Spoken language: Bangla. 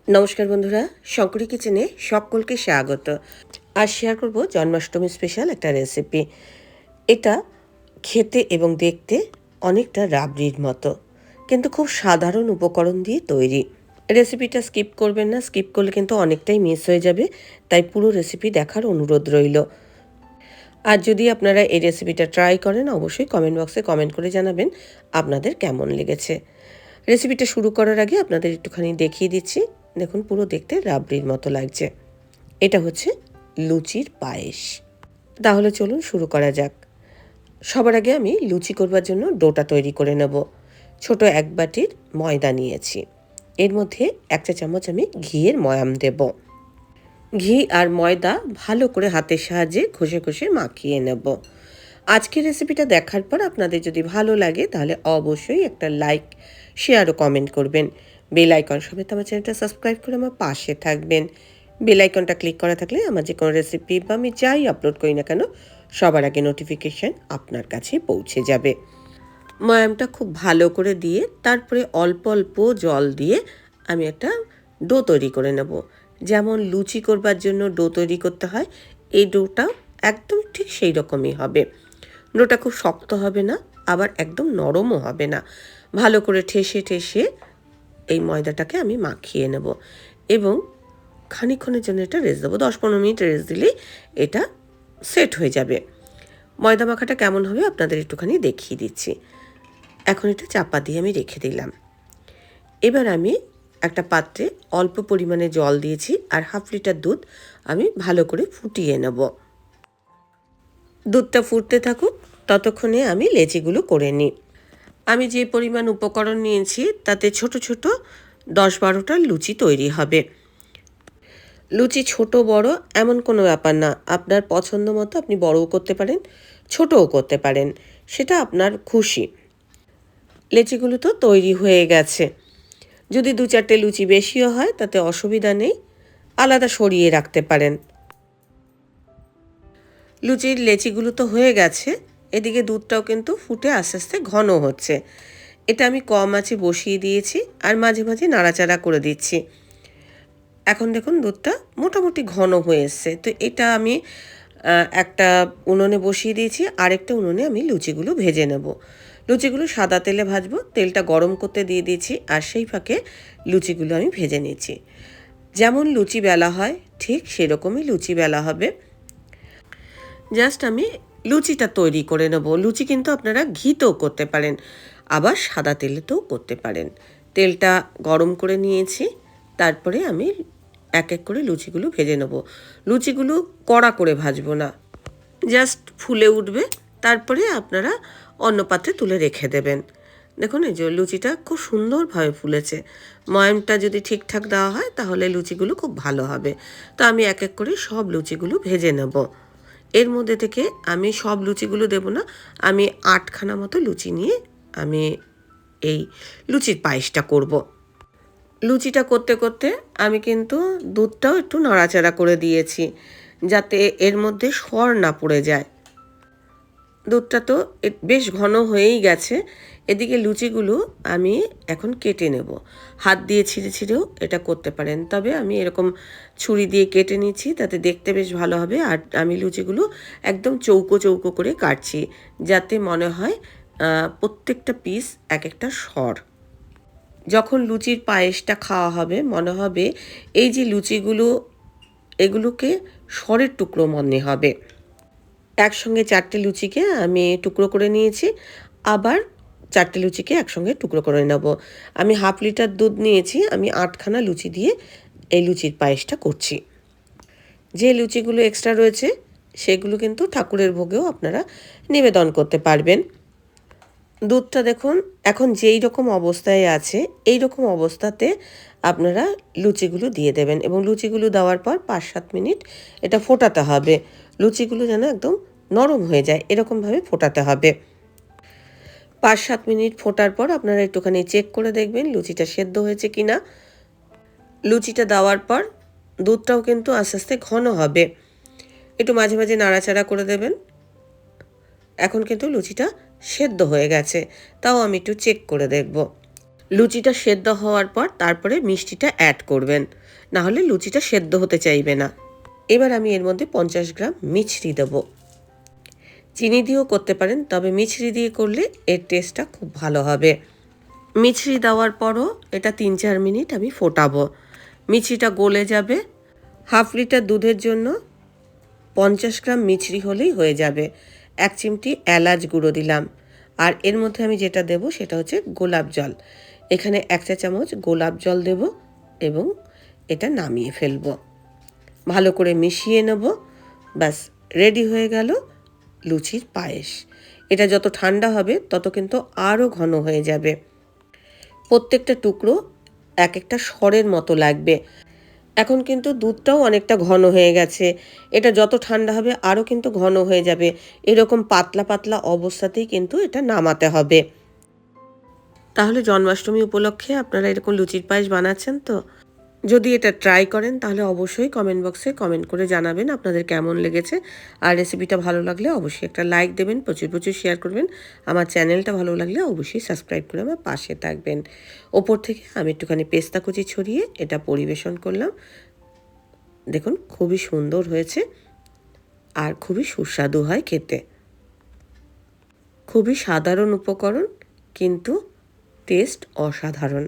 নমস্কার বন্ধুরা, শঙ্করী কিচেনে সকলকে স্বাগত। আজ শেয়ার করব জন্মাষ্টমী স্পেশাল একটা রেসিপি। এটা খেতে এবং দেখতে অনেকটা রাবড়ির মতো, কিন্তু খুব সাধারণ উপকরণ দিয়ে তৈরি। রেসিপিটা স্কিপ করবেন না, স্কিপ করলে কিন্তু অনেকটাই মিস হয়ে যাবে, তাই পুরো রেসিপি দেখার অনুরোধ রইল। আর যদি আপনারা এই রেসিপিটা ট্রাই করেন, অবশ্যই কমেন্ট বক্সে কমেন্ট করে জানাবেন আপনাদের কেমন লেগেছে। রেসিপিটা শুরু করার আগে আপনাদের একটুখানি দেখিয়ে দিচ্ছি। দেখুন, পুরো দেখতে রাবড়ির মতো লাগছে। এটা হচ্ছে লুচির পায়েস। তাহলে চলুন শুরু করা যাক। সবার আগে আমি লুচি করবার জন্য ডোটা তৈরি করে নেব। ছোট এক বাটির ময়দা নিয়েছি। এর মধ্যে 1 চা চামচ আমি ঘিয়ের ময়াম দেব। ঘি আর ময়দা ভালো করে হাতের সাহায্যে ঘষে ঘষে মাখিয়ে নেব। আজকের রেসিপিটা দেখার পর আপনাদের যদি ভালো লাগে তাহলে অবশ্যই একটা লাইক, শেয়ার ও কমেন্ট করবেন। বেল আইকন সমেত আমার চ্যানেলটা সাবস্ক্রাইব করে আমার পাশে থাকবেন। বেল আইকনটা ক্লিক করা থাকলে আমার যে কোনো রেসিপি বা আমি যাই আপলোড করি না কেন, সবার আগে নোটিফিকেশান আপনার কাছে পৌঁছে যাবে। ময়ামটা খুব ভালো করে দিয়ে তারপরে অল্প অল্প জল দিয়ে আমি একটা ডো তৈরি করে নেব। যেমন লুচি করবার জন্য ডো তৈরি করতে হয়, এই ডোটা একদম ঠিক সেই রকমই হবে। ডোটা খুব শক্ত হবে না, আবার একদম নরমও হবে না। ভালো করে ঠেসে ঠেসে এই ময়দাটাকে আমি মাখিয়ে নেব এবং খানিকক্ষণের জন্য এটা রেস্ট দেবো। 10-15 মিনিট রেস্ট দিলেই এটা সেট হয়ে যাবে। ময়দা মাখাটা কেমন হবে আপনাদের একটুখানি দেখিয়ে দিচ্ছি। এখন এটা চাপা দিয়ে আমি রেখে দিলাম। এবার আমি একটা পাত্রে অল্প পরিমাণে জল দিয়েছি আর 1/2 লিটার দুধ আমি ভালো করে ফুটিয়ে নেব। দুধটা ফুটতে থাকুক, ততক্ষণে আমি লেচিগুলো করে নিই। আমি যে পরিমাণ উপকরণ নিয়েছি তাতে ছোট ছোট 10-12টা লুচি তৈরি হবে। লুচি ছোট বড় এমন কোনো ব্যাপার না, আপনার পছন্দ মতো আপনি বড়ও করতে পারেন, ছোটও করতে পারেন, সেটা আপনার খুশি। লেচিগুলো তো তৈরি হয়ে গেছে। যদি 2-4টে লুচি বেশিও হয় তাতে অসুবিধা নেই, আলাদা সরিয়ে রাখতে পারেন। লুচির লেচিগুলো তো হয়ে গেছে, এদিকে দুধটাও কিন্তু ফুটে আস্তে আস্তে ঘন হচ্ছে। এটা আমি কম আঁচে বসিয়ে দিয়েছি আর মাঝে মাঝে নাড়াচাড়া করে দিচ্ছি। এখন দেখুন দুধটা মোটামুটি ঘন হয়ে এসছে। তো এটা আমি একটা উনুনে বসিয়ে দিয়েছি, আরেকটা উনুনে আমি লুচিগুলো ভেজে নেব। লুচিগুলো সাদা তেলে ভাজবো, তেলটা গরম করতে দিয়ে দিয়েছি আর সেই ফাঁকে লুচিগুলো আমি ভেজে নিচ্ছি। যেমন লুচি বেলা হয় ঠিক সেরকমই লুচি বেলা হবে। জাস্ট আমি লুচিটা তৈরি করে নেব। লুচি কিন্তু আপনারা ঘিতেও করতে পারেন, আবার সাদা তেলেতেও করতে পারেন। তেলটা গরম করে নিয়েছি, তারপরে আমি এক এক করে লুচিগুলো ভেজে নেব। লুচিগুলো কড়া করে ভাজবো না, জাস্ট ফুলে উঠবে, তারপরে আপনারা অন্য পাত্রে তুলে রেখে দেবেন। দেখুন এই যে লুচিটা খুব সুন্দরভাবে ফুলেছে। ময়ামটা যদি ঠিকঠাক দেওয়া হয় তাহলে লুচিগুলো খুব ভালো হবে। তো আমি এক এক করে সব লুচিগুলো ভেজে নেব। এর মধ্যে থেকে আমি সব লুচিগুলো দেব না, আমি 8খানা মতো লুচি নিয়ে আমি এই লুচির পায়েসটা করব। লুচিটা করতে করতে আমি কিন্তু দুধটাও একটু নাড়াচাড়া করে দিয়েছি, যাতে এর মধ্যে সর না পড়ে যায়। দুধটা তো বেশ ঘন হয়েই গেছে। এদিকে লুচিগুলো আমি এখন কেটে নেব। হাত দিয়ে ছিঁড়ে ছিঁড়েও এটা করতে পারেন, তবে আমি এরকম ছুরি দিয়ে কেটে নিচ্ছি, তাতে দেখতে বেশ ভালো হবে। আর আমি লুচিগুলো একদম চৌকো চৌকো করে কাটছি, যাতে মনে হয় প্রত্যেকটা পিস এক একটা সর। যখন লুচির পায়েসটা খাওয়া হবে মনে হবে এই যে লুচিগুলো, এগুলোকে সরের টুকরো মনে হবে। একসঙ্গে 4টে লুচিকে আমি টুকরো করে নিয়েছি, আবার 4টে লুচিকে একসঙ্গে টুকরো করে নেব। আমি 1/2 লিটার দুধ নিয়েছি, আমি 8খানা লুচি দিয়ে এই লুচির পায়েসটা করছি। যে লুচিগুলো এক্সট্রা রয়েছে সেগুলো কিন্তু ঠাকুরের ভোগেও আপনারা নিবেদন করতে পারবেন। দুধটা দেখুন এখন যেই রকম অবস্থায় আছে, এই রকম অবস্থাতে আপনারা লুচিগুলো দিয়ে দেবেন এবং লুচিগুলো দেওয়ার পর 5-7 মিনিট এটা ফোটাতে হবে। লুচিগুলো যেন একদম নরম হয়ে যায় এরকমভাবে ফোটাতে হবে। 5-7 মিনিট ফোটার পর আপনারা একটুখানি চেক করে দেখবেন লুচিটা সেদ্ধ হয়েছে কি না। লুচিটা দেওয়ার পর দুধটাও কিন্তু আস্তে আস্তে ঘন হবে, একটু মাঝে মাঝে নাড়াচাড়া করে দেবেন। এখন কিন্তু লুচিটা সেদ্ধ হয়ে গেছে, তাও আমি একটু চেক করে দেখব। লুচিটা সেদ্ধ হওয়ার পর তারপরে মিষ্টিটা অ্যাড করবেন, না হলে লুচিটা সেদ্ধ হতে চাইবে না। এবার আমি এর মধ্যে 50 গ্রাম মিছরি দেবো। চিনি দিয়েও করতে পারেন, তবে মিছরি দিয়ে করলে এর টেস্টটা খুব ভালো হবে। মিছরি দেওয়ার পরও এটা 3-4 মিনিট আমি ফোটাবো। মিছরিটা গলে যাবে। হাফ লিটার দুধের জন্য 50 গ্রাম মিছরি হলেই হয়ে যাবে। 1 চিমটি এলাচ গুঁড়ো দিলাম। আর এর মধ্যে আমি যেটা দেব সেটা হচ্ছে গোলাপ জল। এখানে 1 চা চামচ গোলাপ জল দেব এবং এটা নামিয়ে ফেলব। ভালো করে মিশিয়ে নেব। ব্যাস, রেডি হয়ে গেল লুচির পায়েস। এটা যত ঠান্ডা হবে তত কিন্তু আরও ঘন হয়ে যাবে। প্রত্যেকটা টুকরো এক একটা সরের মতো লাগবে। এখন কিন্তু দুধটাও অনেকটা ঘন হয়ে গেছে। এটা যত ঠান্ডা হবে আরও কিন্তু ঘন হয়ে যাবে। এরকম পাতলা পাতলা অবস্থাতেই কিন্তু এটা নামাতে হবে। তাহলে জন্মাষ্টমী উপলক্ষে আপনারা এরকম লুচির পায়েস বানাচ্ছেন তো? যদি এটা ট্রাই করেন তাহলে অবশ্যই কমেন্ট বক্সে কমেন্ট করে জানাবেন আপনাদের কেমন লেগেছে। আর রেসিপিটা ভালো লাগলে অবশ্যই একটা লাইক দেবেন, প্রচুর প্রচুর শেয়ার করবেন। আমার চ্যানেলটা ভালো লাগলে অবশ্যই সাবস্ক্রাইব করে আমার পাশে থাকবেন। ওপর থেকে আমি একটুখানি পেস্তা কুচি ছড়িয়ে এটা পরিবেশন করলাম। দেখুন খুবই সুন্দর হয়েছে আর খুবই সুস্বাদু হয় খেতে। খুবই সাধারণ উপকরণ, কিন্তু টেস্ট অসাধারণ।